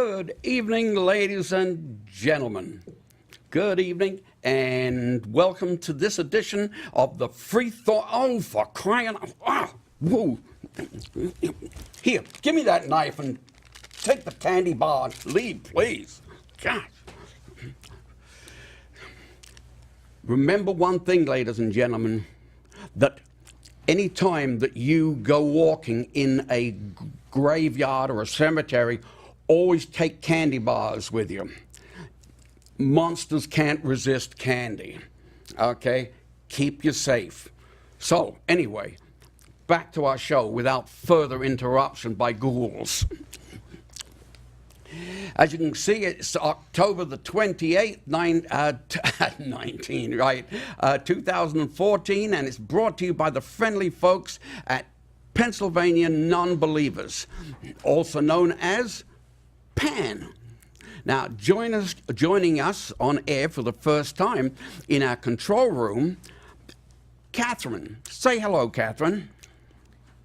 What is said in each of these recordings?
Good evening, ladies and gentlemen. Good evening, and welcome to this edition of the Free Thought. Oh, for crying out! Ah, whoa! Here, give me that knife and take the candy bar and leave, please. Gosh. Remember one thing, ladies and gentlemen, that any time that you go walking in a graveyard or a cemetery, always take candy bars with you. Monsters can't resist candy, okay? Keep you safe. So, anyway, back to our show without further interruption by ghouls. As you can see, it's October the 28th, 2014, and it's brought to you by the friendly folks at Pennsylvania Nonbelievers, also known as PAN. Now, joining us on air for the first time in our control room, Cathryn. Say hello, Cathryn.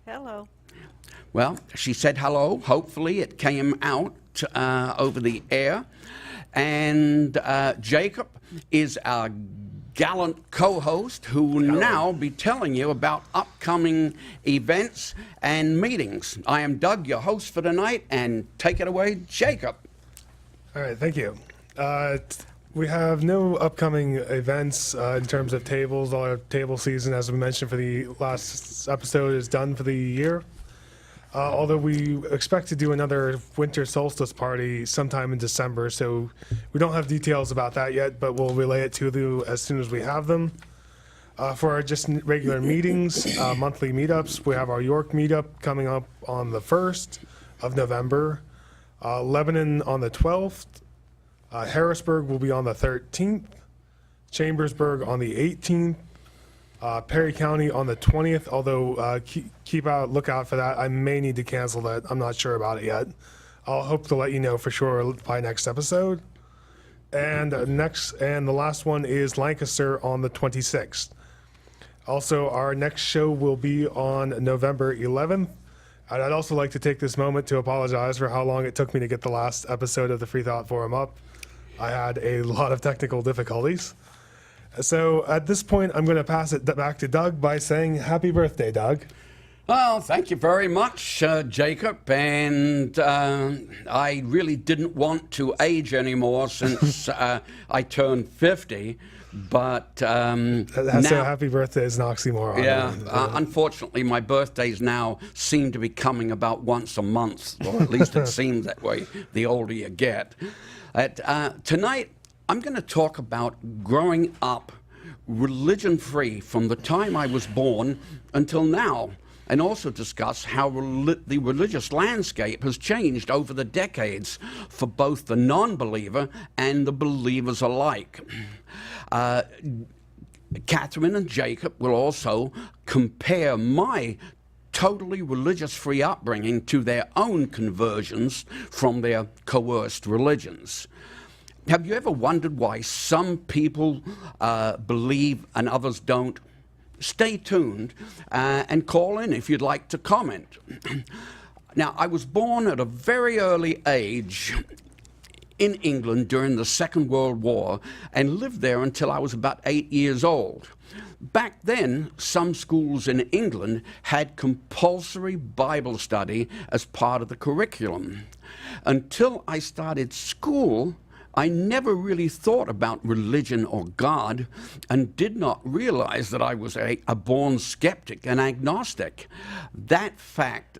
Hello. Well, she said hello. Hopefully it came out over the air. And Jacob is our gallant co-host who will now be telling you about upcoming events and meetings. I am Doug, your host for tonight, and take it away, Jacob. All right, thank you. We have no upcoming events in terms of tables. Our table season, as we mentioned for the last episode, is done for the year. Although we expect to do another winter solstice party sometime in December, so we don't have details about that yet, but we'll relay it to you as soon as we have them. For our just regular meetings, monthly meetups, we have our York meetup coming up on the 1st of November, Lebanon on the 12th, Harrisburg will be on the 13th, Chambersburg on the 18th, Perry County on the 20th, although keep out, look out for that. I may need to cancel that. I'm not sure about it yet. I'll hope to let you know for sure by next episode. And the last one is Lancaster on the 26th. Also, our next show will be on November 11th. And I'd also like to take this moment to apologize for how long it took me to get the last episode of the Free Thought Forum up. I had a lot of technical difficulties. So at this point, I'm going to pass it back to Doug by saying happy birthday, Doug. Well, thank you very much, Jacob. And I really didn't want to age anymore since I turned 50. But so happy birthday is an oxymoron. Yeah, unfortunately, my birthdays now seem to be coming about once a month, or at least it seems that way the older you get. Tonight, I'm going to talk about growing up religion-free from the time I was born until now, and also discuss how the religious landscape has changed over the decades for both the non-believer and the believers alike. Cathryn and Jacob will also compare my totally religious-free upbringing to their own conversions from their coerced religions. Have you ever wondered why some people believe and others don't? Stay tuned and call in if you'd like to comment. Now, I was born at a very early age in England during the Second World War and lived there until I was about 8 years old. Back then, some schools in England had compulsory Bible study as part of the curriculum. Until I started school, I never really thought about religion or God and did not realize that I was a born skeptic and agnostic. That fact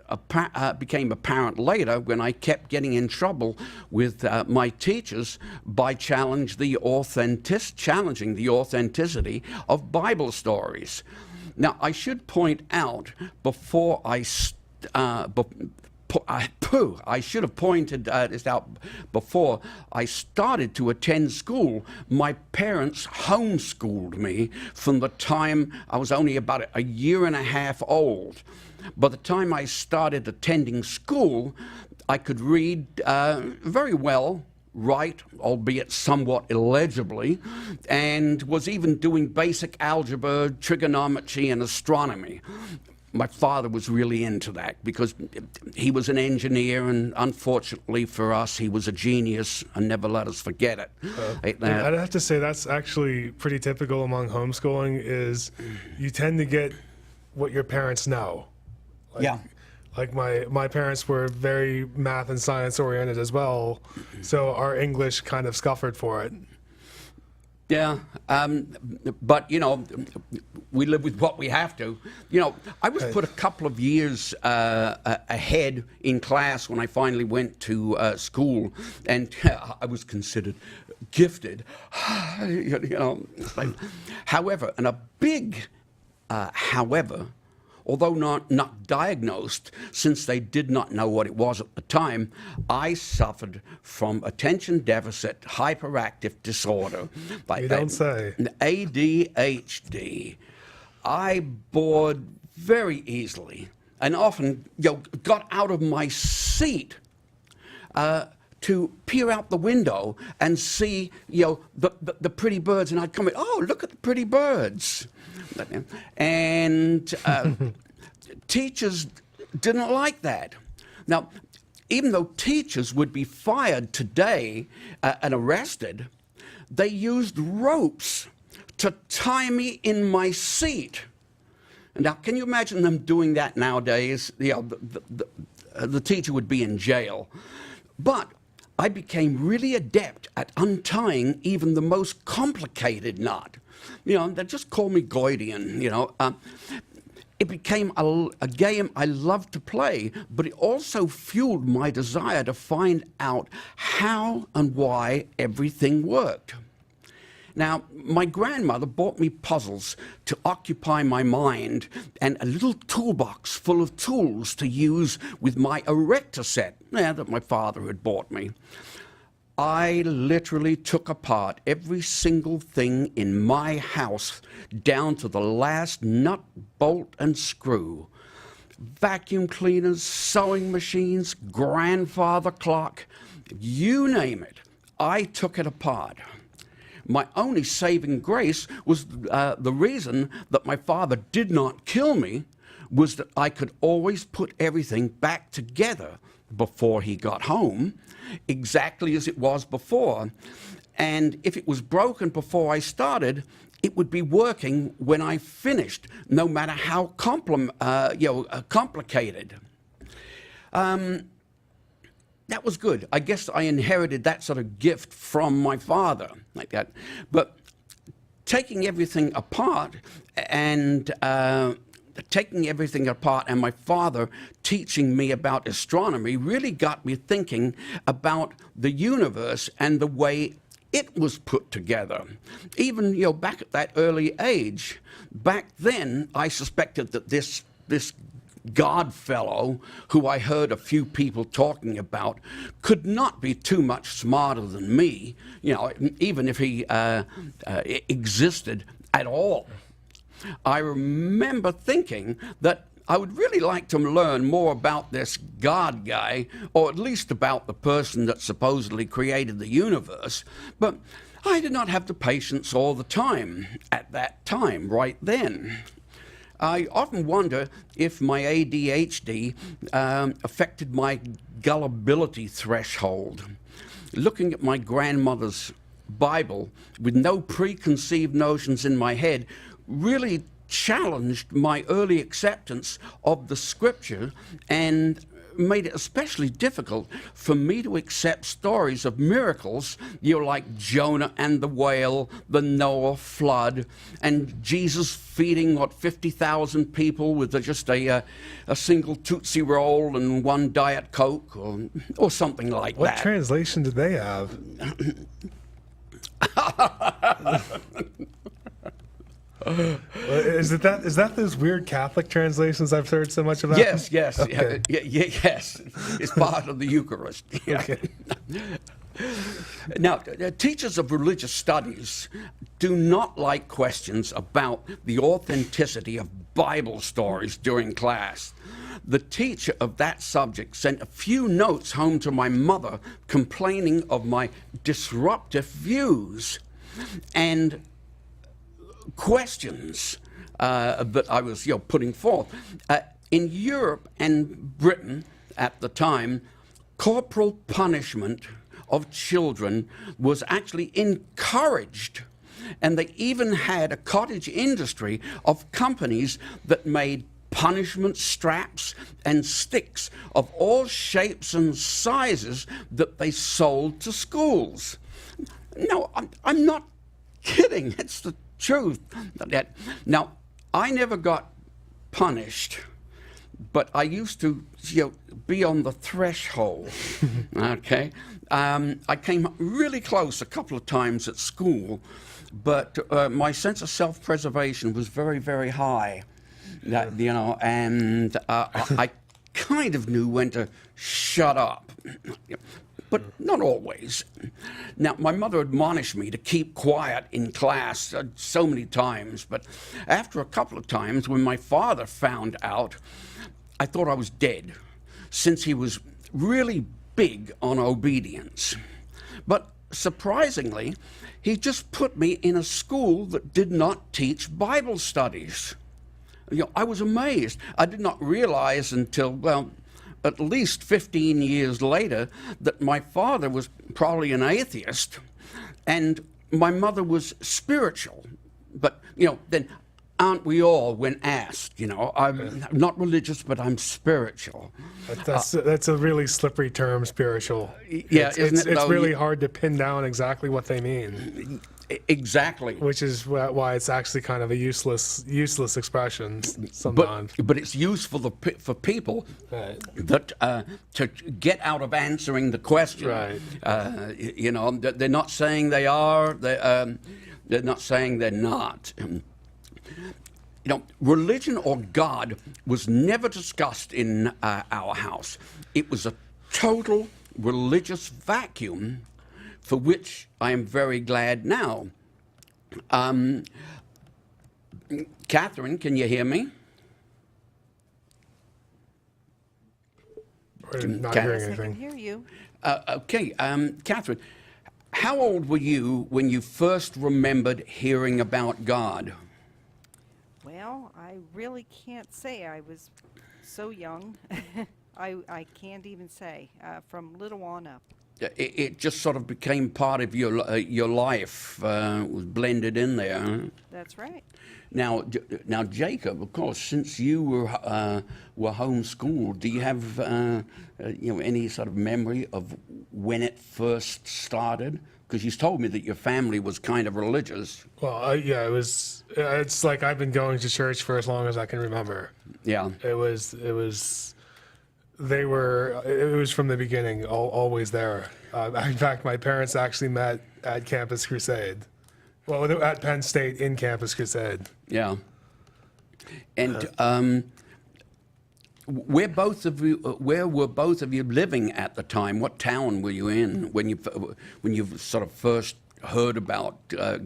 became apparent later when I kept getting in trouble with my teachers by challenging the authenticity of Bible stories. Now, I should point out before I should have pointed this out before I started to attend school. My parents homeschooled me from the time I was only about a year and a half old. By the time I started attending school, I could read very well, write, albeit somewhat illegibly, and was even doing basic algebra, trigonometry, and astronomy. my father was really into that because he was an engineer, and unfortunately for us, he was a genius and never let us forget it. I'd have to say that's actually pretty typical among homeschooling. Is you tend to get what your parents know. Yeah. Like my parents were very math and science oriented as well, so our English kind of suffered for it. Yeah, but we live with what we have to. I was put a couple of years ahead in class when I finally went to school, and I was considered gifted. However, and a big however, although not diagnosed, since they did not know what it was at the time, I suffered from attention deficit hyperactive disorder. You don't say. ADHD. I bored very easily and often got out of my seat to peer out the window and see the pretty birds, and I'd comment, oh, look at the pretty birds. And teachers didn't like that. Now, even though teachers would be fired today and arrested, they used ropes to tie me in my seat. Now, can you imagine them doing that nowadays? The teacher would be in jail. But I became really adept at untying even the most complicated knot. They just call me Goidian, It became a game I loved to play, but it also fueled my desire to find out how and why everything worked. Now, my grandmother bought me puzzles to occupy my mind and a little toolbox full of tools to use with my erector set that my father had bought me. I literally took apart every single thing in my house down to the last nut, bolt, and screw. Vacuum cleaners, sewing machines, grandfather clock, you name it, I took it apart. My only saving grace was the reason that my father did not kill me was that I could always put everything back together before he got home, exactly as it was before. And if it was broken before I started, it would be working when I finished, no matter how complicated. That was good. I guess I inherited that sort of gift from my father, like that. But taking everything apart and my father teaching me about astronomy really got me thinking about the universe and the way it was put together. Even back at that early age, back then I suspected that this God fellow, who I heard a few people talking about, could not be too much smarter than me, even if he existed at all. I remember thinking that I would really like to learn more about this God guy, or at least about the person that supposedly created the universe, but I did not have the patience all the time at that time, right then. I often wonder if my ADHD affected my gullibility threshold. Looking at my grandmother's Bible with no preconceived notions in my head really challenged my early acceptance of the scripture and made it especially difficult for me to accept stories of miracles, like Jonah and the whale, the Noah flood, and Jesus feeding 50,000 people with just a single Tootsie Roll and one Diet Coke, or something like that. What translation did they have? Is that those weird Catholic translations I've heard so much about? Yes. Okay. Yes. It's part of the Eucharist. Yeah. Okay. Now, teachers of religious studies do not like questions about the authenticity of Bible stories during class. The teacher of that subject sent a few notes home to my mother complaining of my disruptive views and questions that I was putting forth. In Europe and Britain at the time, corporal punishment of children was actually encouraged. And they even had a cottage industry of companies that made punishment straps and sticks of all shapes and sizes that they sold to schools. No, I'm not kidding. It's the truth. Now, I never got punished, but I used to be on the threshold, okay? I came really close a couple of times at school, but my sense of self-preservation was very, very high, and I kind of knew when to shut up, but not always. Now, my mother admonished me to keep quiet in class so many times, but after a couple of times, when my father found out, I thought I was dead, since he was really big on obedience. But surprisingly, he just put me in a school that did not teach Bible studies. I was amazed. I did not realize until, well, at least 15 years later, that my father was probably an atheist and my mother was spiritual. But, then aren't we all when asked? I'm not religious, but I'm spiritual. That's a really slippery term, spiritual. Yeah, it's really hard to pin down exactly what they mean. Exactly. Which is why it's actually kind of a useless expression sometimes. But it's useful for people that to get out of answering the question. Right. They're not saying they are. They're not saying they're not. Religion or God was never discussed in our house. It was a total religious vacuum, for which I am very glad now. Cathryn, can you hear me? We're not Yes, hearing I anything. can hear you. Okay, Cathryn, how old were you when you first remembered hearing about God? Well, I really can't say. I was so young. I can't even say. From little on up. It just sort of became part of your life, was blended in there. Huh? That's right. Now, Jacob, of course, since you were homeschooled, do you have any sort of memory of when it first started? Because you told me that your family was kind of religious. Well, yeah, it was. It's like I've been going to church for as long as I can remember. Yeah. It was. It was from the beginning, always there. In fact, my parents actually met at Campus Crusade. Well, at Penn State in Campus Crusade. Yeah. And where were both of you living at the time? What town were you in when you sort of first heard about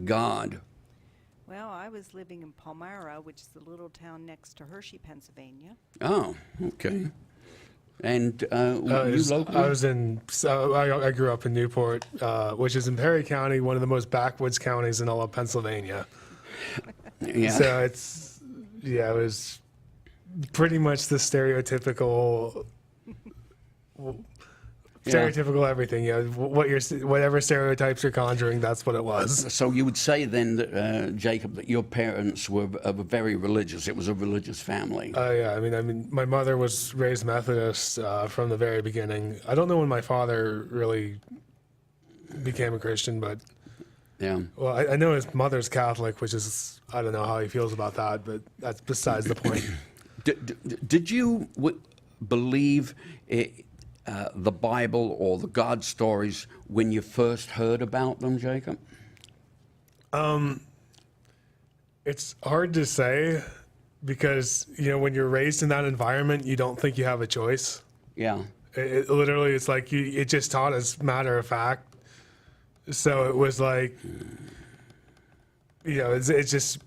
God? Well, I was living in Palmyra, which is the little town next to Hershey, Pennsylvania. Oh, okay. And you local? I grew up in Newport, which is in Perry County, one of the most backwoods counties in all of Pennsylvania. Yeah. So it was pretty much the stereotypical everything. Whatever stereotypes you're conjuring, that's what it was. So you would say then, that, Jacob, that your parents were very religious. It was a religious family. Yeah. I mean, my mother was raised Methodist from the very beginning. I don't know when my father really became a Christian, but Yeah. well, I know his mother's Catholic, which is, I don't know how he feels about that, but that's besides the point. Did you believe the Bible or the God stories when you first heard about them, Jacob? It's hard to say because, when you're raised in that environment, you don't think you have a choice. Yeah. It literally, it's like it just taught as matter of fact. So it was like, it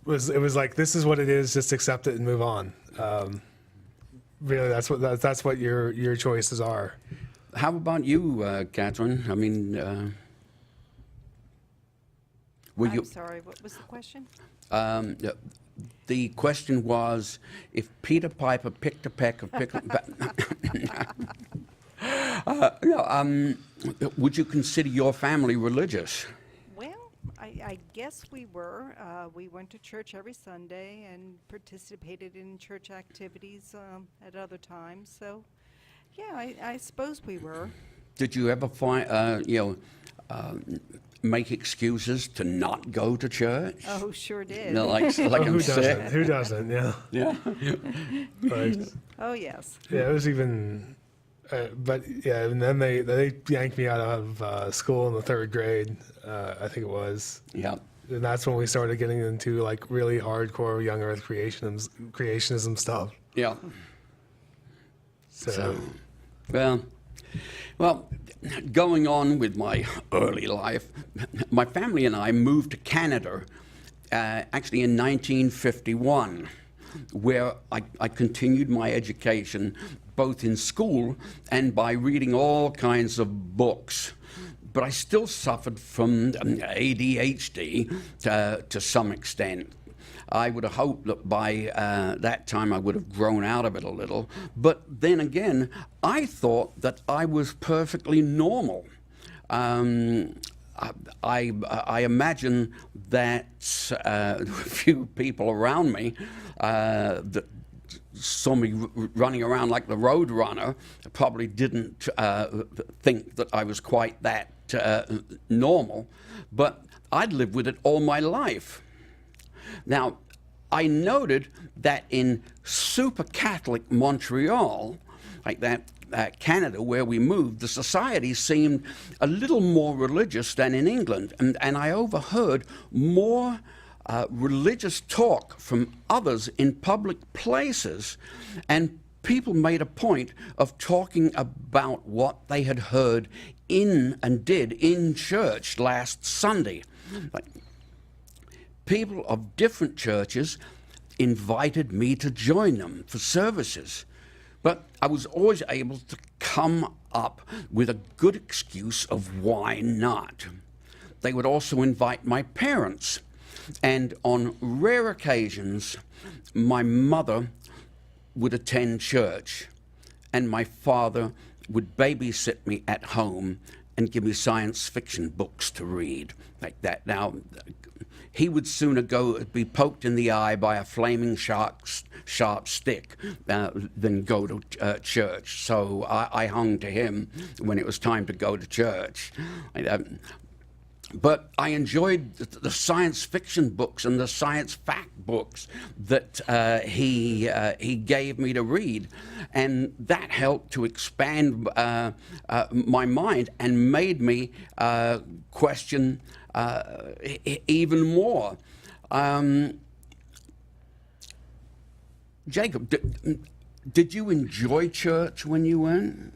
was like, this is what it is, just accept it and move on. Really, that's what your choices are. How about you, Cathryn? I mean, Were I'm you? sorry, what was the question? The question was, if Peter Piper picked a peck of pickle. Would you consider your family religious? Well, I guess we were. We went to church every Sunday and participated in church activities at other times. So, yeah, I suppose we were. Did you ever find, make excuses to not go to church? Oh, sure did. You know, like I'm Who sick. doesn't? Who doesn't? Yeah. Yeah. Like, Oh, yes. yeah, it was even. But yeah, and then they yanked me out of school in the 3rd grade. I think it was. Yeah. And that's when we started getting into like really hardcore young Earth creationism stuff. Yeah. So Well, going on with my early life, my family and I moved to Canada, actually in 1951, where I continued my education both in school and by reading all kinds of books. But I still suffered from ADHD to some extent. I would have hoped that by that time I would have grown out of it a little. But then again, I thought that I was perfectly normal. I imagine that a few people around me that saw me running around like the Road Runner probably didn't think that I was quite that normal, but I'd lived with it all my life. Now, I noted that in super Catholic Montreal, like that Canada where we moved, the society seemed a little more religious than in England, and I overheard more religious talk from others in public places, and people made a point of talking about what they had heard in and did in church last Sunday. Like, people of different churches invited me to join them for services, but I was always able to come up with a good excuse of why not. They would also invite my parents, and on rare occasions, my mother would attend church, and my father would babysit me at home and give me science fiction books to read, like that. Now, he would sooner be poked in the eye by a flaming sharp stick than go to church. So I hung to him when it was time to go to church. But I enjoyed the science fiction books and the science fact books that he gave me to read, and that helped to expand my mind and made me question even more. Jacob, did you enjoy church when you went?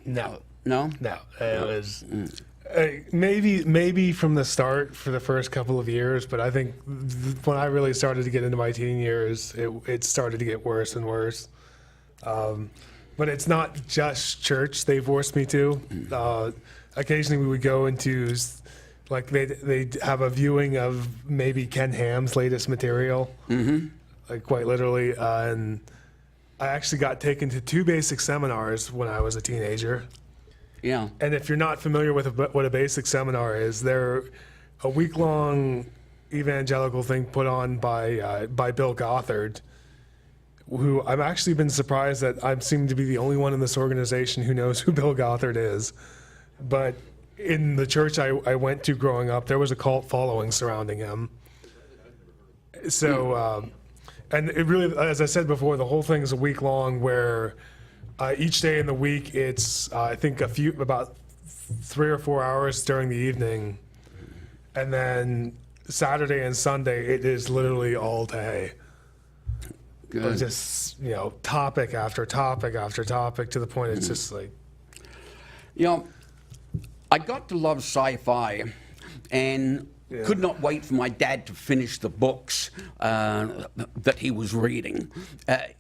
no, No? no, it was. Maybe from the start for the first couple of years, but I think when I really started to get into my teen years, it started to get worse and worse. But it's not just church they forced me to. Occasionally we would go into, like they'd have a viewing of maybe Ken Ham's latest material, like quite literally. And I actually got taken to 2 basic seminars when I was a teenager. Yeah. And if you're not familiar with what a basic seminar is, they're a week-long evangelical thing put on by Bill Gothard, who I've actually been surprised that I seem to be the only one in this organization who knows who Bill Gothard is. But in the church I went to growing up, there was a cult following surrounding him. So, and it really, as I said before, the whole thing is a week long where each day in the week, it's I think about 3 or 4 hours during the evening, and then Saturday and Sunday it is literally all day. Good. Just topic after topic after topic to the point it's just like. I got to love sci-fi, and could not wait for my dad to finish the books that he was reading.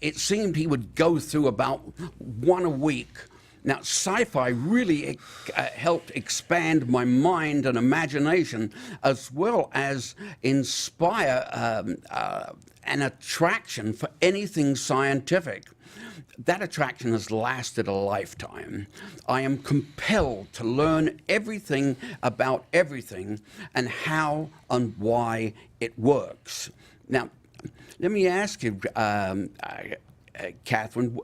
It seemed he would go through about one a week, Now, sci-fi really helped expand my mind and imagination, as well as inspire an attraction for anything scientific. That attraction has lasted a lifetime. I am compelled to learn everything about everything and how and why it works. Now, let me ask you, Cathryn,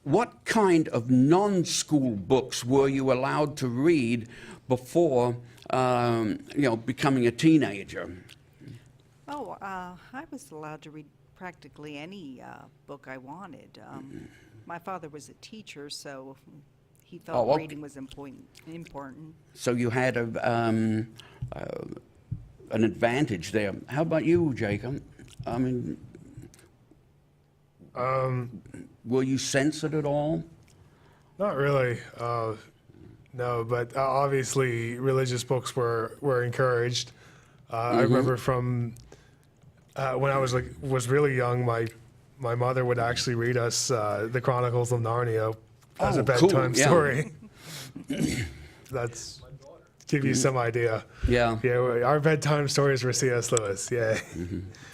what kind of non-school books were you allowed to read before, becoming a teenager? Oh, I was allowed to read practically any book I wanted. My father was a teacher, so he thought okay. reading was important. So you had an advantage there. How about you, Jacob? I mean, were you censored at all? Not really. No, but obviously religious books were encouraged. I remember from when I was really young, my mother would actually read us the Chronicles of Narnia as a bedtime story. That's give you some idea. Yeah. Yeah, our bedtime stories were C.S. Lewis. Yeah.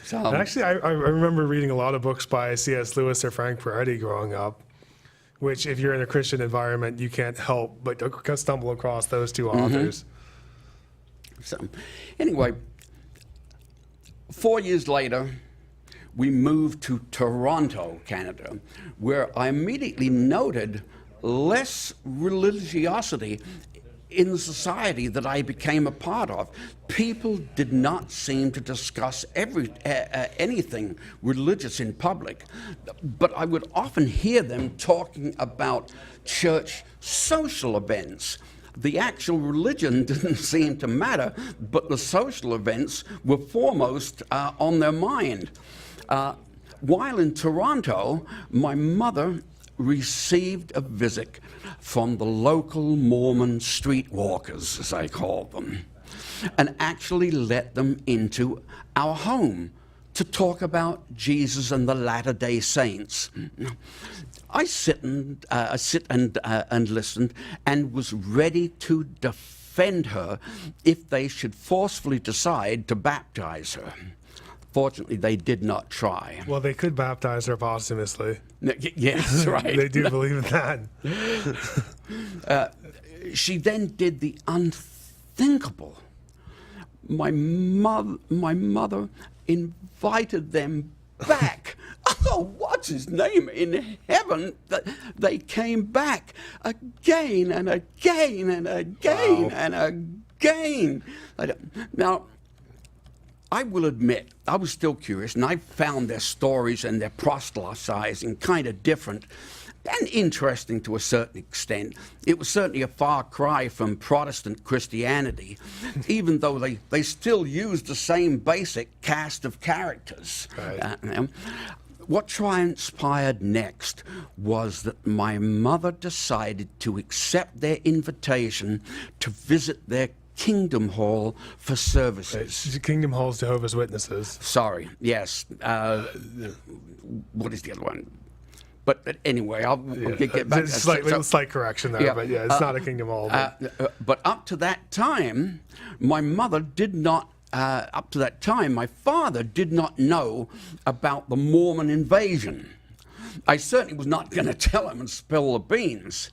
So, And actually, I remember reading a lot of books by C.S. Lewis or Frank Peretti growing up, which if you're in a Christian environment, you can't help but stumble across those two authors. So, anyway, 4 years later, we moved to Toronto, Canada, where I immediately noted less religiosity in the society that I became a part of. People did not seem to discuss anything religious in public, but I would often hear them talking about church social events. The actual religion didn't seem to matter, but the social events were foremost on their mind. While in Toronto, my mother received a visit from the local Mormon streetwalkers, as I call them, and actually let them into our home to talk about Jesus and the Latter-day Saints. I sit and listened and was ready to defend her if they should forcefully decide to baptize her. Fortunately, they did not try. Well, they could baptize her posthumously. Yes, right. They do believe in that. She then did the unthinkable. My mother invited them back. Oh, what's his name in heaven? They came back again and again and again and again. Now, I will admit, I was still curious, and I found their stories and their proselytizing kind of different and interesting to a certain extent. It was certainly a far cry from Protestant Christianity, even though they still used the same basic cast of characters. Right. What transpired next was that my mother decided to accept their invitation to visit their Kingdom Hall for services. Kingdom Hall's Jehovah's Witnesses. Sorry, yes. What is the other one? But anyway, I'll get back. Slight correction there, but yeah, it's not a Kingdom Hall. But up to that time, my mother did not. Up to that time, my father did not know about the Mormon invasion. I certainly was not going to tell him and spill the beans.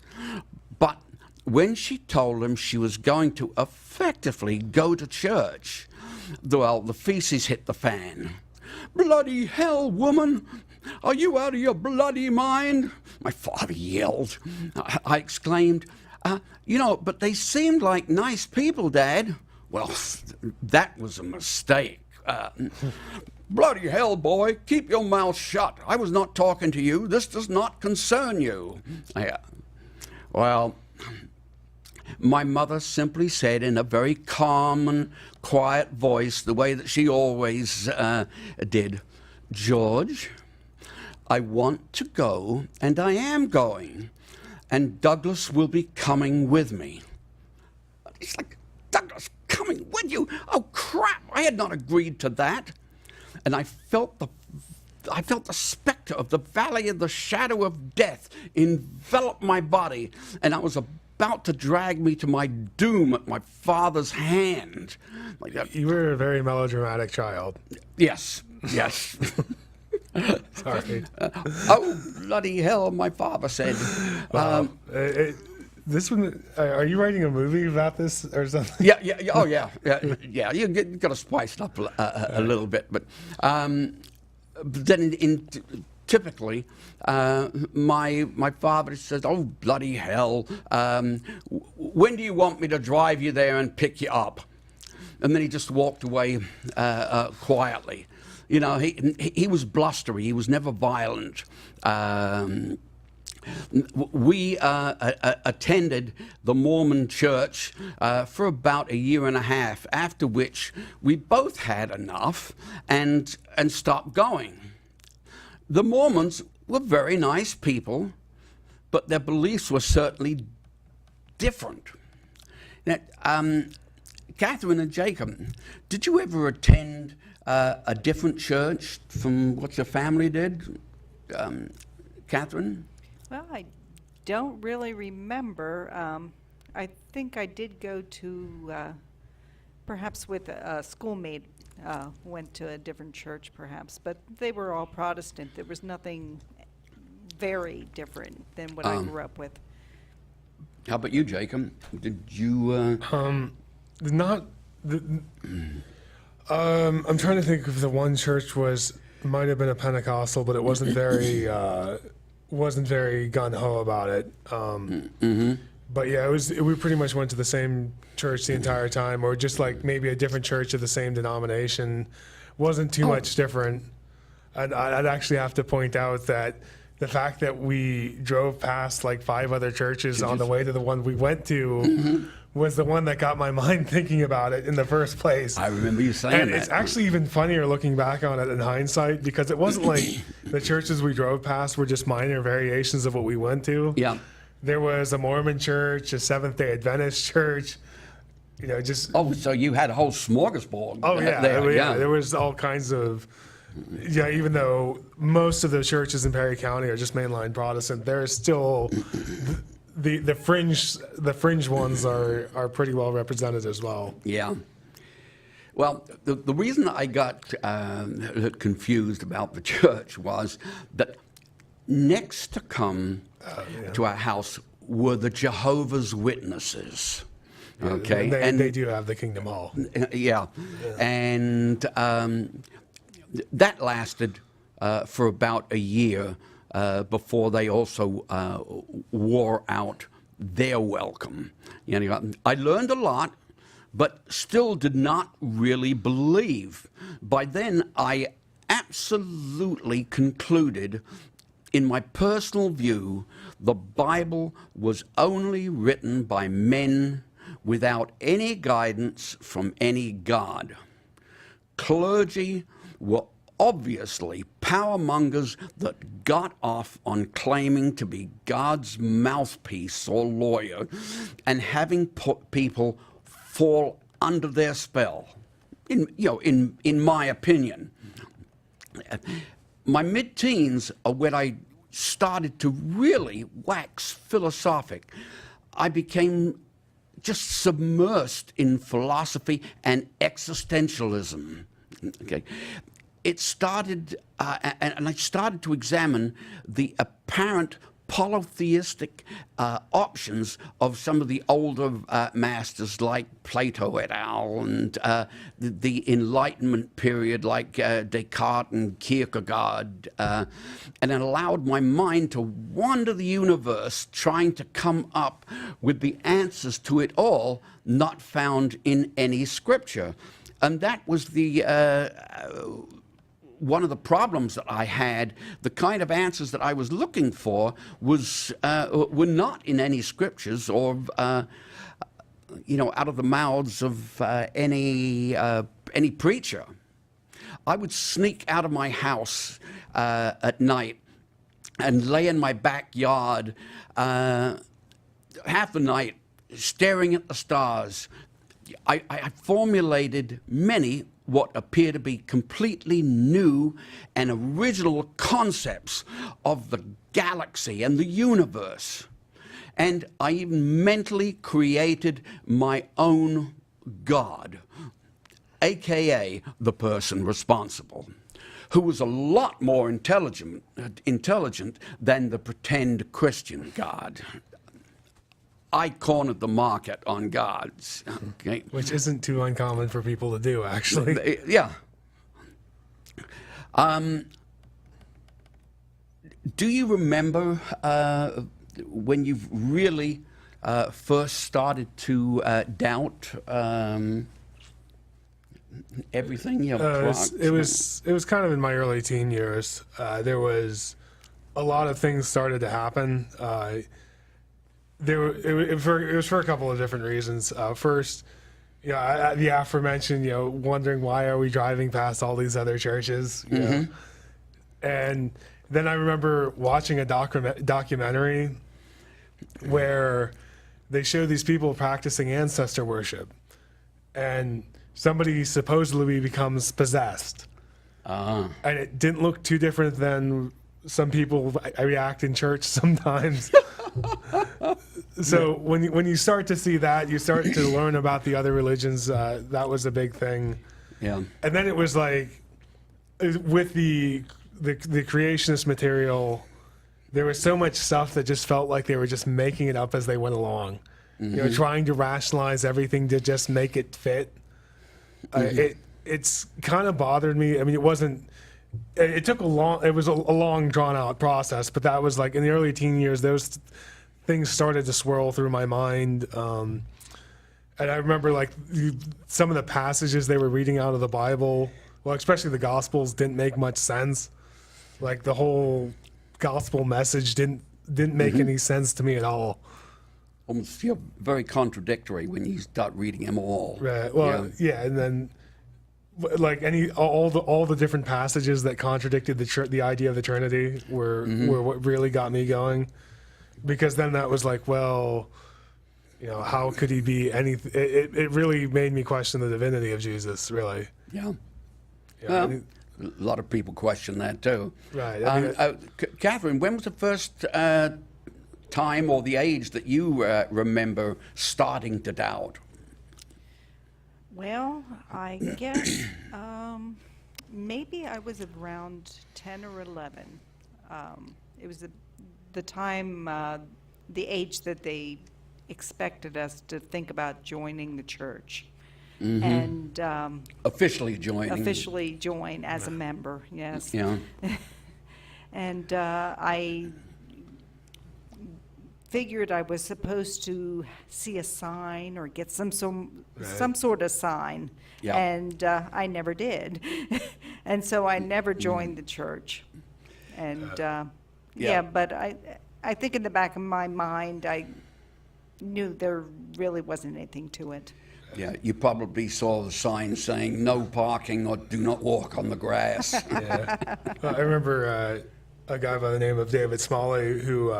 But when she told him she was going to effectively go to church, well, the feces hit the fan. Bloody hell, woman! Are you out of your bloody mind? My father yelled. I exclaimed, but they seemed like nice people, Dad. Well, that was a mistake. Bloody hell, boy, keep your mouth shut. I was not talking to you. This does not concern you. Well, my mother simply said in a very calm and quiet voice, the way that she always did, George, I want to go, and I am going, and Douglas will be coming with me. It's like, Douglas coming with you? Oh, crap, I had not agreed to that. And I felt the specter specter of the valley of the shadow of death enveloped my body, and I was about to drag me to my doom at my father's hand. You were a very melodramatic child. Yes, yes. Sorry. Oh, bloody hell, my father said. This one, are you writing a movie about this or something? Yeah. Oh, yeah. You got to spice it up a little bit, but then typically, my father says, "Oh, bloody hell! When do you want me to drive you there and pick you up?" And then he just walked away quietly. You know, he was blustery. He was never violent. We attended the Mormon church for about a year and a half, after which we both had enough and stopped going. The Mormons were very nice people, but their beliefs were certainly different. Now, Cathryn and Jacob, did you ever attend a different church from what your family did? Cathryn? Well, I don't really remember. I think I did go to, perhaps with a schoolmate, went to a different church perhaps, but they were all Protestant. There was nothing very different than what I grew up with. How about you, Jacob? Did you... I'm trying to think if the one church might have been a Pentecostal, but it wasn't very gung ho about it. But yeah, we pretty much went to the same church the entire time, or just like maybe a different church of the same denomination. Wasn't too much different. I'd actually have to point out that the fact that we drove past like 5 other churches on the way to the one we went to was the one that got my mind thinking about it in the first place. I remember you saying and that. It's actually even funnier looking back on it in hindsight, because it wasn't like the churches we drove past were just minor variations of what we went to. Yeah. There was a Mormon church, a Seventh-day Adventist church, just... Oh, so you had a whole smorgasbord. Oh, yeah. There was all kinds of... Yeah, even though most of the churches in Perry County are just mainline Protestant, there's still... The fringe ones are pretty well represented as well. Yeah. Well, the reason I got confused about the church was that next to come to our house were the Jehovah's Witnesses. Okay, and they do have the Kingdom Hall. Yeah. And that lasted for about a year before they also wore out their welcome. I learned a lot, but still did not really believe. By then, I absolutely concluded, in my personal view, the Bible was only written by men without any guidance from any God. Clergy were obviously powermongers that got off on claiming to be God's mouthpiece or lawyer and having people fall under their spell, in my opinion. My mid-teens are when I started to really wax philosophic. I became just submersed in philosophy and existentialism. Okay, it started, and I started to examine the apparent polytheistic options of some of the older masters like Plato et al. And the Enlightenment period like Descartes and Kierkegaard. And it allowed my mind to wander the universe trying to come up with the answers to it all not found in any scripture. And that was the... one of the problems that I had. The kind of answers that I was looking for were not in any scriptures or, out of the mouths of any preacher. I would sneak out of my house at night and lay in my backyard half the night staring at the stars, I formulated many what appear to be completely new and original concepts of the galaxy and the universe. And I even mentally created my own God, aka the person responsible, who was a lot more intelligent than the pretend Christian God. I cornered the market on gods. Okay. Which isn't too uncommon for people to do, actually. Yeah. Do you remember when you really first started to doubt everything? You know, It was kind of in my early teen years. There was a lot of things started to happen. It was for a couple of different reasons. First, the aforementioned, wondering why are we driving past all these other churches, you know? And then I remember watching a documentary where they show these people practicing ancestor worship, and somebody supposedly becomes possessed. And it didn't look too different than some people react in church sometimes. So when you start to see that, you start to learn about the other religions. That was a big thing. Yeah. And then it was like, with the creationist material, there was so much stuff that just felt like they were just making it up as they went along. Trying to rationalize everything to just make it fit. It's kind of bothered me. I mean, it wasn't. It took it was a long, drawn out process, but that was like in the early teen years, those things started to swirl through my mind. And I remember like some of the passages they were reading out of the Bible, well, especially the Gospels, didn't make much sense. Like the whole gospel message didn't make any sense to me at all. Almost feel very contradictory when you start reading them all. Right. Well, yeah, and then like all the different passages that contradicted the idea of the Trinity were what really got me going, because then that was like, well, how could he be anything? It really made me question the divinity of Jesus, really. Yeah. Yeah, Well, a lot of people question that too. Right. Cathryn, when was the first time or the age that you remember starting to doubt? Well, I guess maybe I was around 10 or 11. It was the time, the age that they expected us to think about joining the church. And Officially join as a member, yes. Yeah. And I figured I was supposed to see a sign or get some sort of sign, Yeah. and I never did. And so I never joined the church. And Yeah. but I think in the back of my mind I knew there really wasn't anything to it. Yeah, you probably saw the sign saying no parking or do not walk on the grass. Yeah. I remember a guy by the name of David Smalley who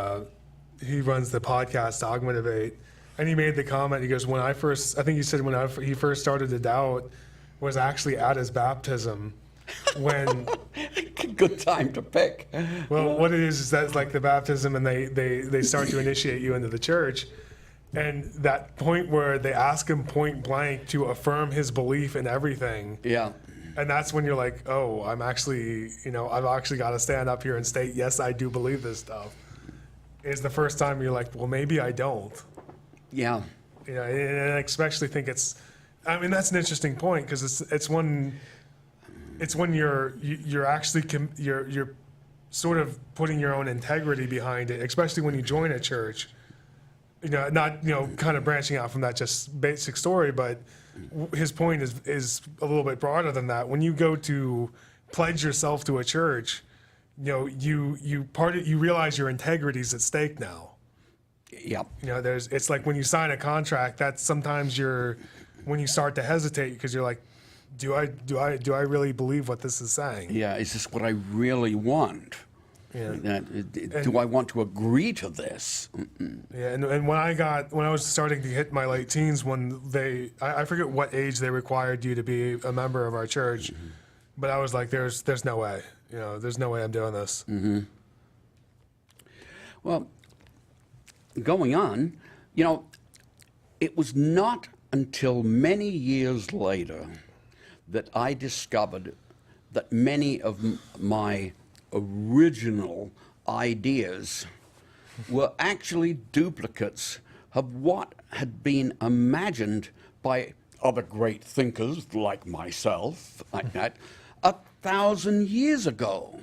he runs the podcast Dogma Debate, and he made the comment. He goes, I think he said he first started to doubt was actually at his baptism, when Good time to pick. well, what it is that's like the baptism, and they start to initiate you into the church. And that point where they ask him point blank to affirm his belief in everything. Yeah. And that's when you're like, oh, I'm actually, I've actually got to stand up here and state, yes, I do believe this stuff. Is the first time you're like, well, maybe I don't. Yeah. And I especially think that's an interesting point, because it's when you're actually you're sort of putting your own integrity behind it, especially when you join a church. Not kind of branching out from that just basic story, but his point is a little bit broader than that. When you go to pledge yourself to a church, you realize your integrity is at stake now. Yep. It's like when you sign a contract, that's sometimes when you start to hesitate, because you're like, do I really believe what this is saying? Yeah, is this what I really want? Yeah. Do I want to agree to this? Yeah, and when I was starting to hit my late teens, when I forget what age they required you to be a member of our church, but I was like, there's no way, there's no way I'm doing this. Well, going on, it was not until many years later that I discovered that many of my original ideas were actually duplicates of what had been imagined by other great thinkers like myself, like that, 1,000 years ago.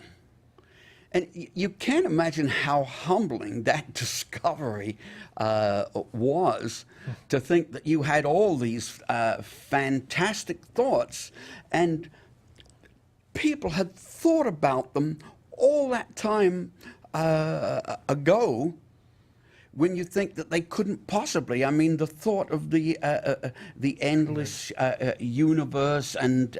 And you can't imagine how humbling that discovery was, to think that you had all these fantastic thoughts and people had thought about them all that time ago, when you think that they couldn't possibly. I mean, the thought of the endless universe and,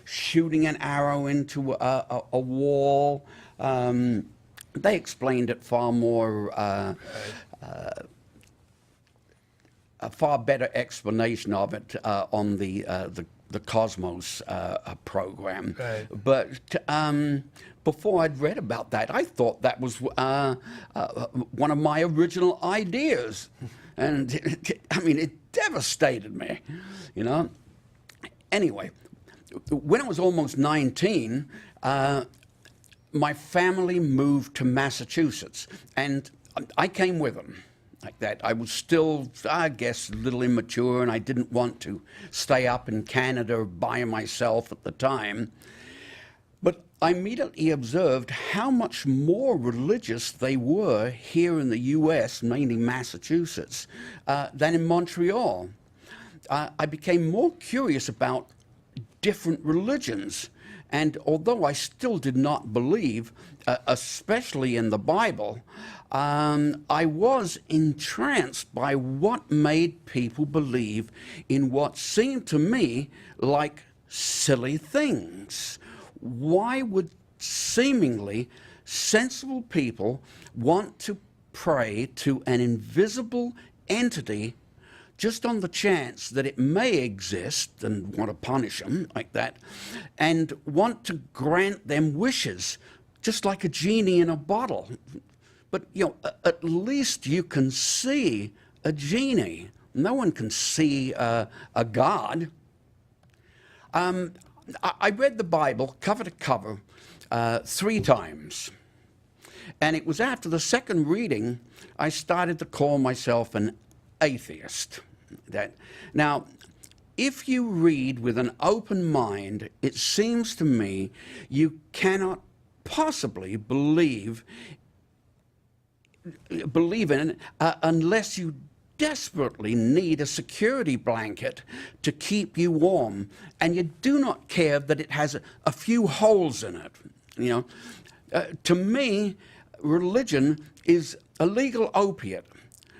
shooting an arrow into a wall. They explained it far more, a far better explanation of it on the Cosmos program. Right. But before I'd read about that, I thought that was one of my original ideas. And it devastated me, Anyway, when I was almost 19, my family moved to Massachusetts, and I came with them. Like that. I was still, I guess, a little immature, and I didn't want to stay up in Canada by myself at the time. But I immediately observed how much more religious they were here in the U.S., mainly Massachusetts, than in Montreal. I became more curious about different religions. And although I still did not believe, especially in the Bible, I was entranced by what made people believe in what seemed to me like silly things. Why would seemingly sensible people want to pray to an invisible entity just on the chance that it may exist and want to punish them like that, and want to grant them wishes, just like a genie in a bottle? But, at least you can see a genie. No one can see a God. I read the Bible cover to cover 3 times. And it was after the second reading I started to call myself an atheist. Now, if you read with an open mind, it seems to me you cannot possibly believe in it unless you desperately need a security blanket to keep you warm, and you do not care that it has a few holes in it. To me, religion is a legal opiate,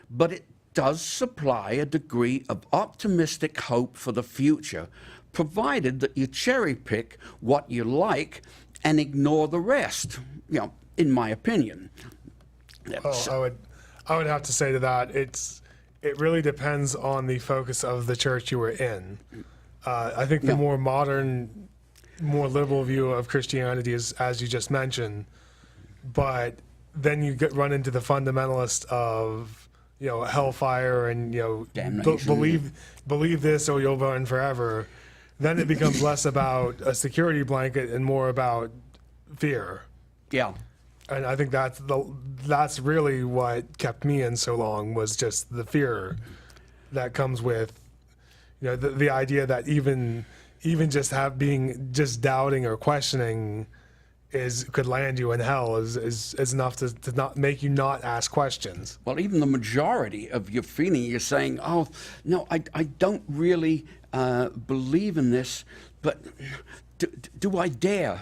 but it does supply a degree of optimistic hope for the future, provided that you cherry pick what you like and ignore the rest, in my opinion. Oh, I would have to say to that, it really depends on the focus of the church you were in. I think the more modern, more liberal view of Christianity is, as you just mentioned, but then you run into the fundamentalist of, hellfire and, believe this or you'll burn forever. Then it becomes less about a security blanket and more about fear. Yeah. And I think that's really what kept me in so long, was just the fear that comes with, the idea that even just being doubting or questioning could land you in hell is enough to not make you not ask questions. Well, even the majority of your feeling, you're saying, oh, no, I don't really believe in this, but do I dare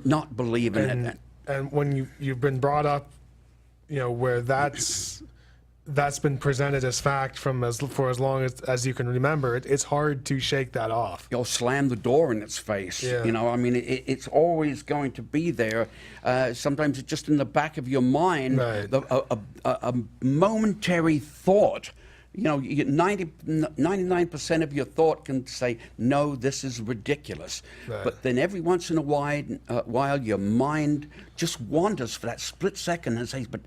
not believe in it? And when you've been brought up, where that's that's been presented as fact for as long as you can remember, it's hard to shake that off. You'll slam the door in its face. Yeah. You know, I mean, it's always going to be there. Sometimes it's just in the back of your mind, Right. a momentary thought. You know, 99% of your thought can say, no, this is ridiculous. Right. But then every once in a while, your mind just wanders for that split second and says, but,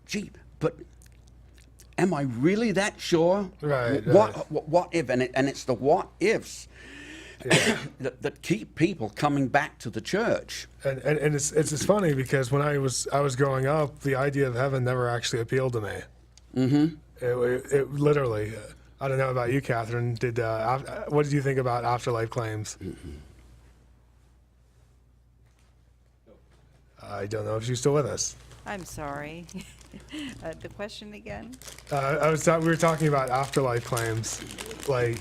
gee, but am I really that sure? Right. What if? And it's the what ifs that keep people coming back to the church. And it's funny because when I was growing up, the idea of heaven never actually appealed to me. Mm-hmm. It literally. I don't know about you, Cathryn. What did you think about afterlife claims? Mm-hmm. I don't know if she's still with us. I'm sorry. The question again? We were talking about afterlife claims, like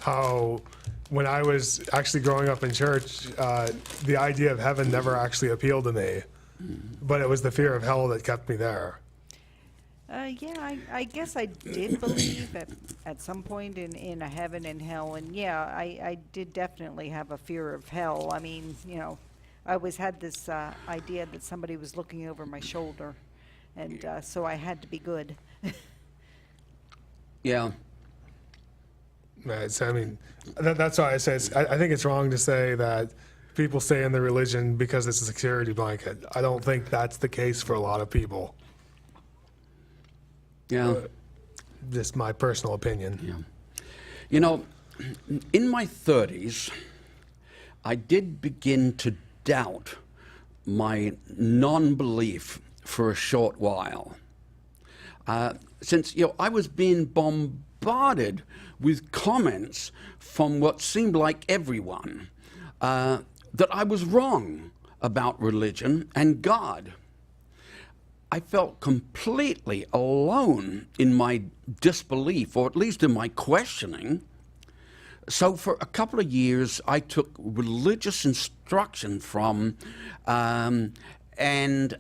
how when I was actually growing up in church, the idea of heaven never actually appealed to me, but it was the fear of hell that kept me there. Yeah, I guess I did believe at some point in a heaven and hell, and yeah, I did definitely have a fear of hell. I mean, you know, I always had this idea that somebody was looking over my shoulder, and so I had to be good. Yeah. Right. So I mean, that's why I say I think it's wrong to say that people stay in their religion because it's a security blanket. I don't think that's the case for a lot of people. Yeah. Just my personal opinion. Yeah. You know, in my 30s, I did begin to doubt my non-belief for a short while. Since, you know, I was being bombarded with comments from what seemed like everyone that I was wrong about religion and God. I felt completely alone in my disbelief, or at least in my questioning. So for a couple of years, I took religious instruction from and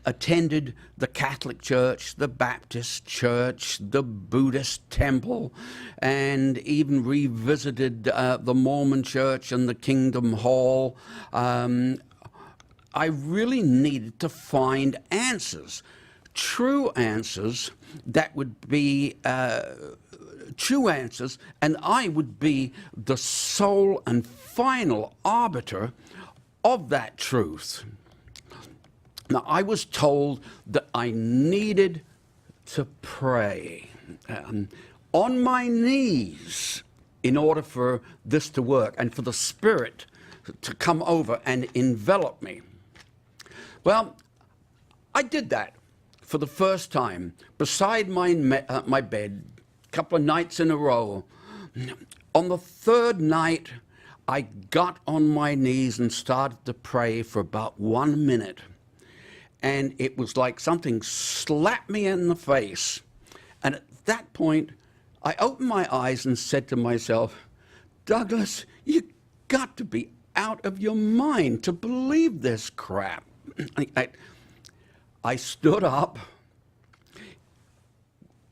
attended the Catholic Church, the Baptist Church, the Buddhist temple, and even revisited the Mormon Church and the Kingdom Hall. I really needed to find answers. True answers that would be true answers, and I would be the sole and final arbiter of that truth. Now, I was told that I needed to pray on my knees in order for this to work and for the Spirit to come over and envelop me. Well, I did that for the first time beside my bed, a couple of nights in a row. On the third night, I got on my knees and started to pray for about 1 minute. And it was like something slapped me in the face. And at that point, I opened my eyes and said to myself, Douglas, you got to be out of your mind to believe this crap. I stood up,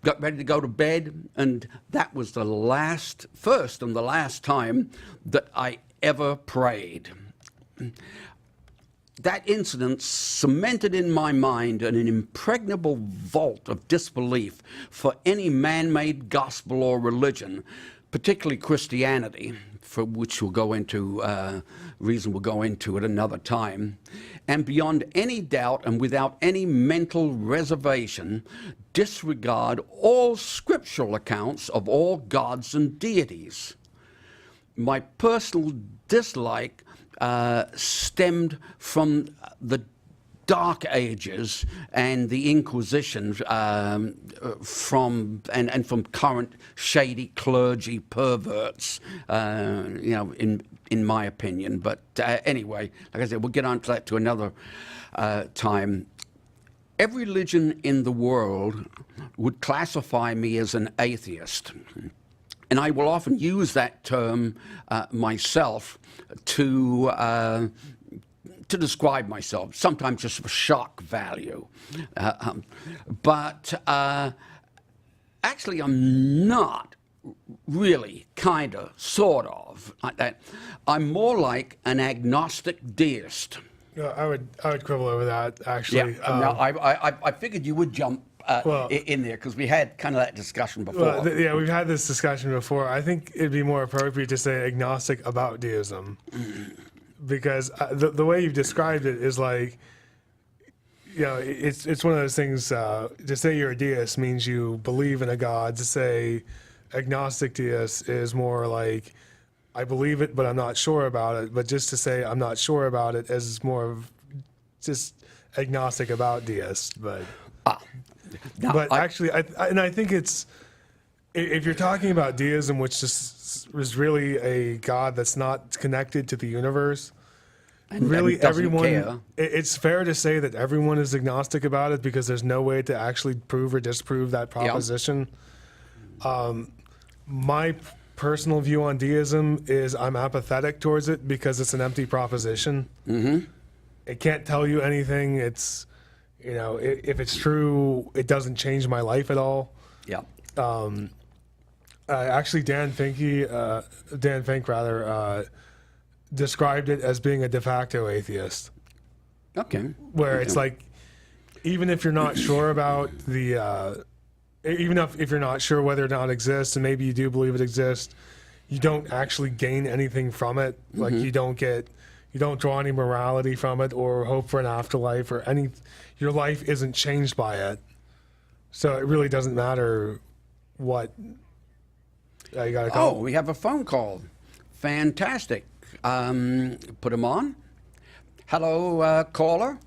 got ready to go to bed, and that was the first and the last time that I ever prayed. That incident cemented in my mind an impregnable vault of disbelief for any man-made gospel or religion, particularly Christianity, for which we'll go into, reason we'll go into at another time. And beyond any doubt and without any mental reservation, disregard all scriptural accounts of all gods and deities. My personal dislike stemmed from the Dark Ages and the Inquisition, from current shady clergy perverts, in my opinion. But anyway, like I said, we'll get on to that to another time. Every religion in the world would classify me as an atheist. And I will often use that term myself to to describe myself, sometimes just for shock value. But actually, I'm not really, kind of, sort of, like that. I'm more like an agnostic deist. No, I would quibble over that, actually. Now, I figured you would jump in there because we had kind of that discussion before. Well, yeah, we've had this discussion before. I think it'd be more appropriate to say agnostic about deism, because the way you've described it is like, it's one of those things. To say you're a deist means you believe in a god. To say agnostic deist is more like, I believe it, but I'm not sure about it. But just to say I'm not sure about it is more of just agnostic about deist. But actually, I think it's, if you're talking about deism, which is really a God that's not connected to the universe, and really doesn't everyone, care. It's fair to say that everyone is agnostic about it because there's no way to actually prove or disprove that proposition. My personal view on deism is I'm apathetic towards it because it's an empty proposition. Mm-hmm. It can't tell you anything. It's, if it's true, it doesn't change my life at all. Yeah. Actually, Dan Fink described it as being a de facto atheist. Okay. Where it's like, even if you're not sure about even if you're not sure whether or not it exists, and maybe you do believe it exists, you don't actually gain anything from it. Mm-hmm. Like you don't draw any morality from it or hope for an afterlife or any. Your life isn't changed by it, so it really doesn't matter what. You got a call. Oh, we have a phone call. Fantastic. Put him on. Hello, caller.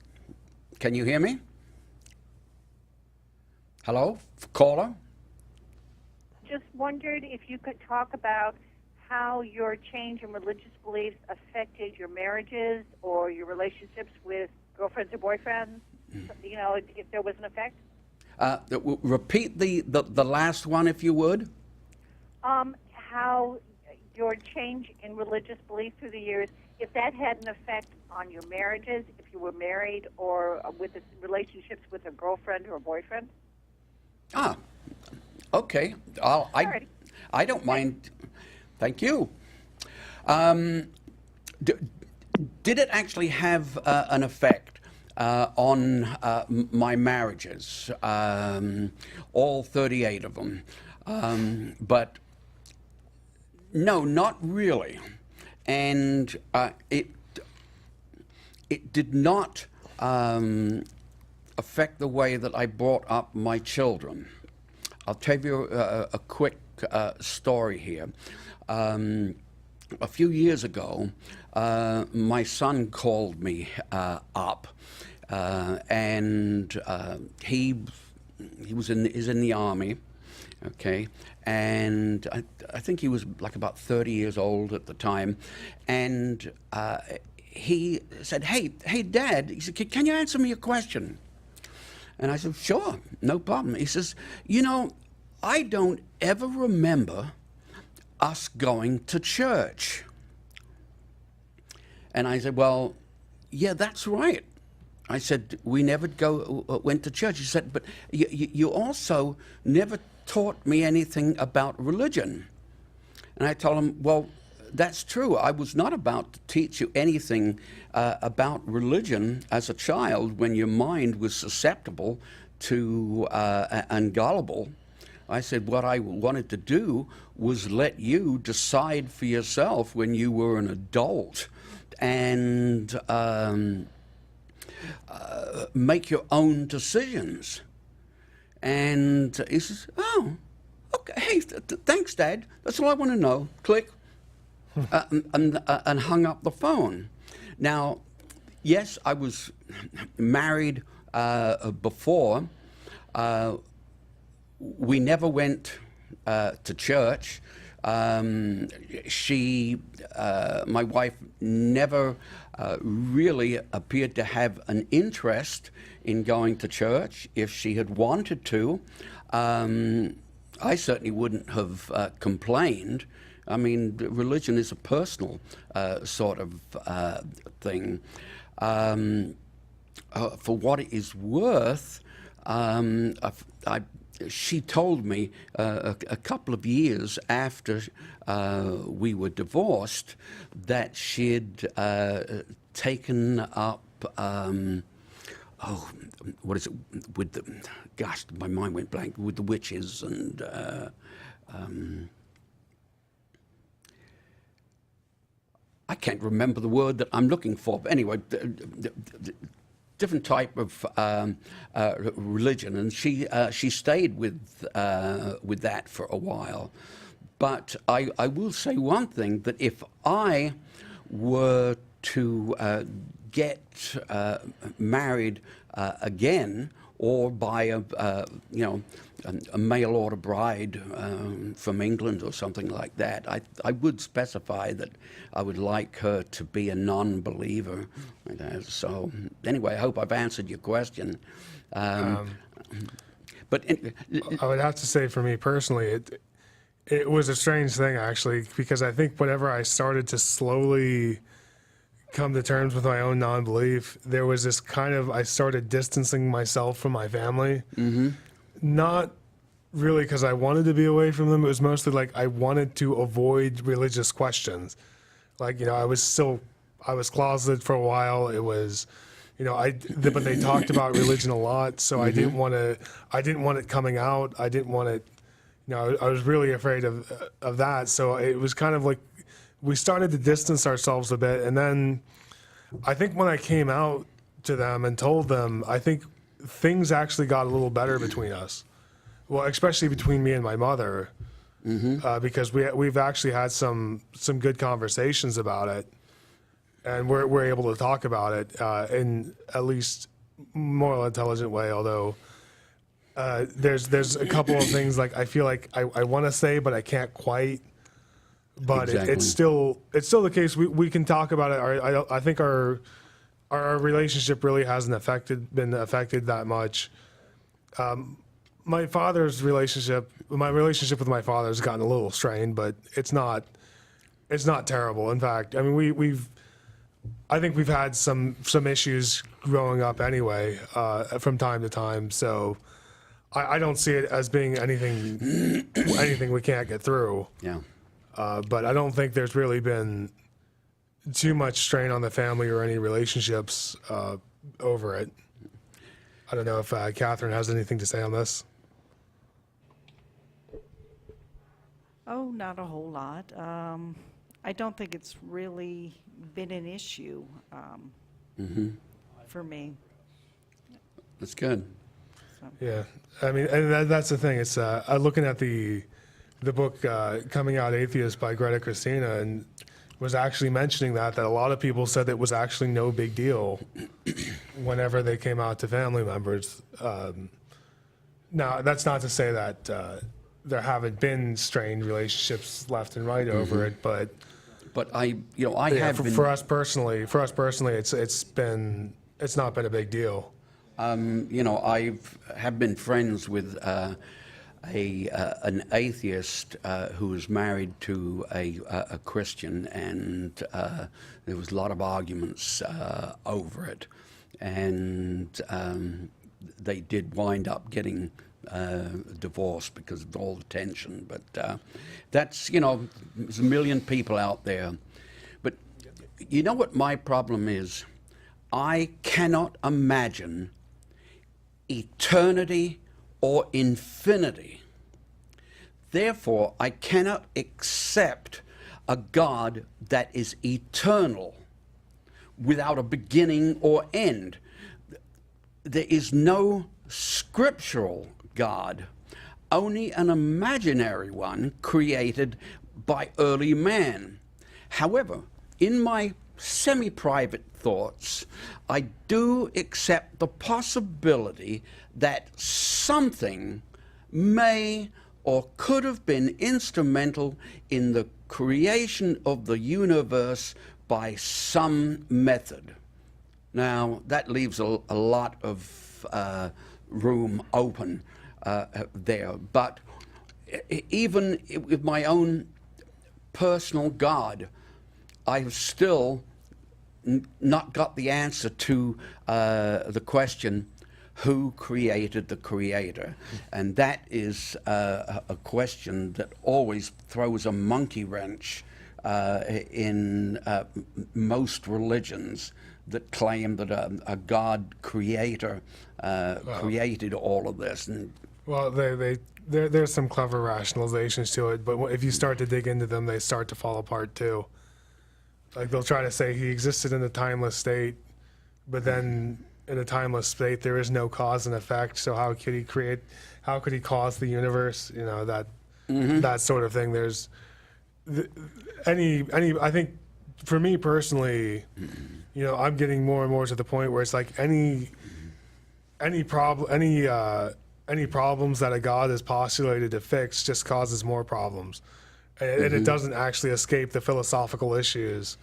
Can you hear me? Hello, caller. Just wondered if you could talk about how your change in religious beliefs affected your marriages or your relationships with girlfriends or boyfriends. If there was an effect. Repeat the last one, if you would. How your change in religious belief through the years, if that had an effect on your marriages, if you were married, or with relationships with a girlfriend or a boyfriend. Okay. I don't mind. Thank you. Did it actually have an effect on my marriages? All 38 of them. But no, not really. And it did not affect the way that I brought up my children. I'll tell you a quick story here. A few years ago, my son called me up, and he is in the Army, okay, and I think he was like about 30 years old at the time, and he said, hey, Dad, he said, can you answer me a question? And I said, sure, no problem. He says, I don't ever remember us going to church. And I said, well, yeah, that's right. I said, we never went to church. He said, but you also never taught me anything about religion. And I told him, well, that's true. I was not about to teach you anything about religion as a child when your mind was susceptible to and gullible. I said what I wanted to do was let you decide for yourself when you were an adult and make your own decisions. And he says, oh, okay, hey, thanks, Dad. That's all I want to know. Click. And hung up the phone. Now, yes, I was married before. We never went to church. My wife never really appeared to have an interest in going to church. If she had wanted to, I certainly wouldn't have complained. I mean, religion is a personal sort of thing. For what it is worth, she told me a couple of years after we were divorced that she'd taken up, what is it, with the, gosh, my mind went blank, with the witches and, I can't remember the word that I'm looking for. But anyway, different type of religion, and she stayed with that for a while. But I will say one thing, that if I were to get married again, or by a mail order bride from England or something like that, I would specify that I would like her to be a non-believer. So anyway, I hope I've answered your question. But I would have to say, for me personally, it was a strange thing, actually, because I think whenever I started to slowly come to terms with my own non-belief, there was this kind of, I started distancing myself from my family. Mm-hmm. Not really because I wanted to be away from them. It was mostly like I wanted to avoid religious questions. Like, I was closeted for a while. It was, but they talked about religion a lot, so I didn't want it coming out. I didn't want it, I was really afraid of that. So it was kind of like, we started to distance ourselves a bit. And then I think when I came out to them and told them, I think things actually got a little better between us. Well, especially between me and my mother, because we've actually had some good conversations about it, and we're able to talk about it in at least more intelligent way. Although there's a couple of things like I feel like I want to say, but I can't quite. But Exactly. it's still the case. We can talk about it. I think our relationship really hasn't been affected that much. My relationship with my father has gotten a little strained, but it's not terrible. In fact, I mean I think we've had some issues growing up anyway, from time to time. So I don't see it as being anything we can't get through. yeah. But I don't think there's really been too much strain on the family or any relationships over it. I don't know if Cathryn has anything to say on this. Oh, not a whole lot. I don't think it's really been an issue for me. That's good. Yeah, I mean, and that's the thing. It's looking at the book Coming Out Atheist by Greta Christina, and was actually mentioning that a lot of people said it was actually no big deal whenever they came out to family members. Now, that's not to say that there haven't been strained relationships left and right over it, but I yeah, have been. for us personally, it's not been a big deal. I have been friends with an atheist who was married to a Christian, and there was a lot of arguments over it, and they did wind up getting divorced because of all the tension. But that's, there's a million people out there. But you know what my problem is? I cannot imagine eternity or infinity. Therefore, I cannot accept a God that is eternal without a beginning or end. There is no scriptural God, only an imaginary one created by early man. However, in my semi-private thoughts, I do accept the possibility that something may or could have been instrumental in the creation of the universe by some method. Now, that leaves a lot of room open there. But even with my own personal God, I have still not got the answer to the question, who created the creator? And that is a question that always throws a monkey wrench in most religions that claim that a God creator created all of this. And Well, there's some clever rationalizations to it, but if you start to dig into them, they start to fall apart too. Like they'll try to say he existed in a timeless state, but then in a timeless state there is no cause and effect. So how could he create? How could he cause the universe? You know, that sort of thing. There's any. I think for me personally, you know, I'm getting more and more to the point where it's like any problems that a God is postulated to fix just causes more problems, and it doesn't actually escape the philosophical issues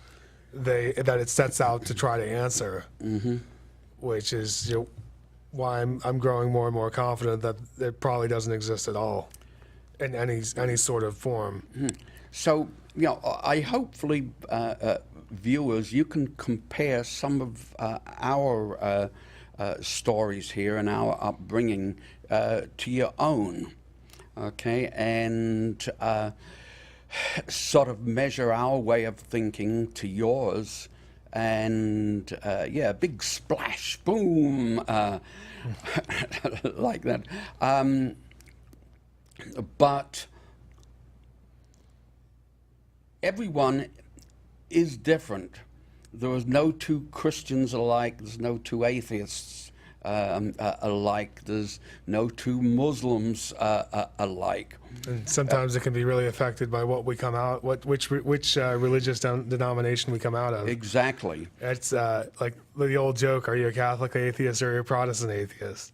that it sets out to try to answer, which is, you know, why I'm growing more and more confident that it probably doesn't exist at all in any sort of form. so, you know, I hopefully, viewers, you can compare some of our stories here and our upbringing to your own, okay, and sort of measure our way of thinking to yours, and yeah, big splash, boom, like that. But everyone is different. There is no two Christians alike. There's no two atheists alike. There's no two Muslims alike. And sometimes it can be really affected by what we come out, which religious denomination we come out of. Exactly. It's like the old joke: are you a Catholic atheist or are you a Protestant atheist?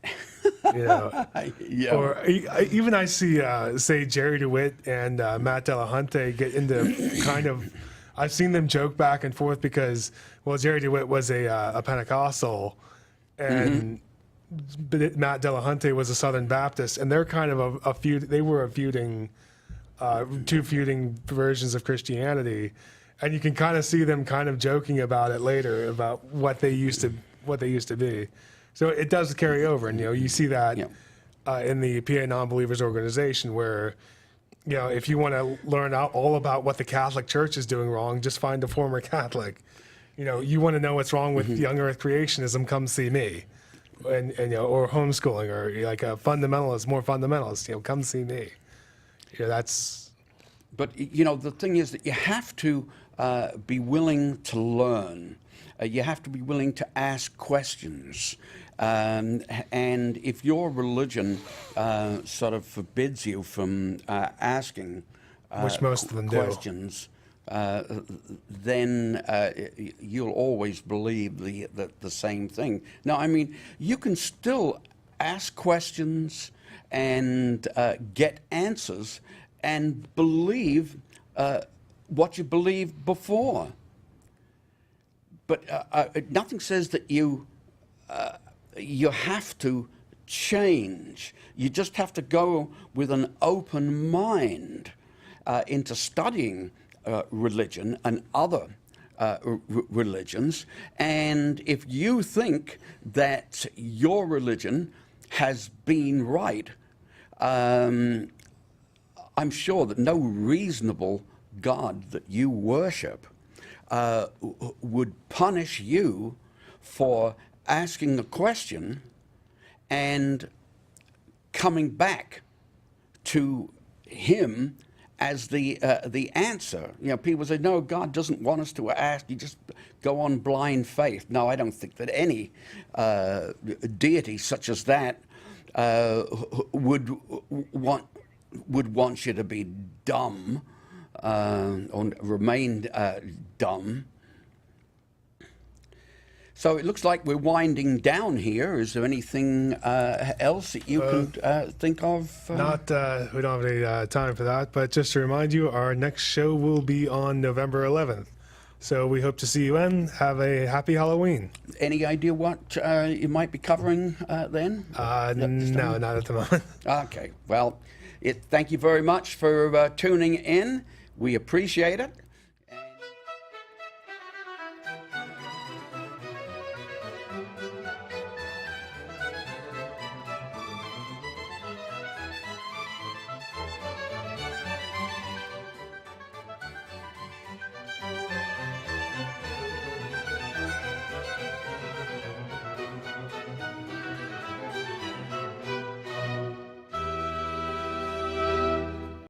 You know. Yeah. Or even I see, say, Jerry DeWitt and Matt Dillahunty get into kind of. I've seen them joke back and forth because, well, Jerry DeWitt was a Pentecostal, and Matt Dillahunty was a Southern Baptist, and they're kind of a feud. They were two feuding versions of Christianity, and you can kind of see them kind of joking about it later about what they used to be. So it does carry over, and you know you see that in the PA Nonbelievers organization where. You know, if you want to learn all about what the Catholic Church is doing wrong, just find a former Catholic. You know, you want to know what's wrong with young Earth creationism, come see me, and you know, or homeschooling, or like a fundamentalist, more fundamentalist. You know, come see me. You know, that's. But you know, the thing is that you have to be willing to learn. You have to be willing to ask questions. And if your religion sort of forbids you from asking Which most of them questions, then you'll always believe the same thing. Now, I mean, you can still ask questions and get answers and believe what you believed before. But nothing says that you have to change. You just have to go with an open mind into studying religion and other religions. And if you think that your religion has been right, I'm sure that no reasonable God that you worship would punish you for asking a question and coming back to him as the answer. You know, people say, no, God doesn't want us to ask. You just go on blind faith. No, I don't think that any deity such as that would want you to be dumb or remain dumb. So it looks like we're winding down here. Is there anything else that you can think of? We don't have any time for that, but just to remind you, our next show will be on November 11th. So we hope to see you then. Have a happy Halloween. Any idea what you might be covering then? No, not at the moment. Okay. Well, thank you very much for tuning in. We appreciate it.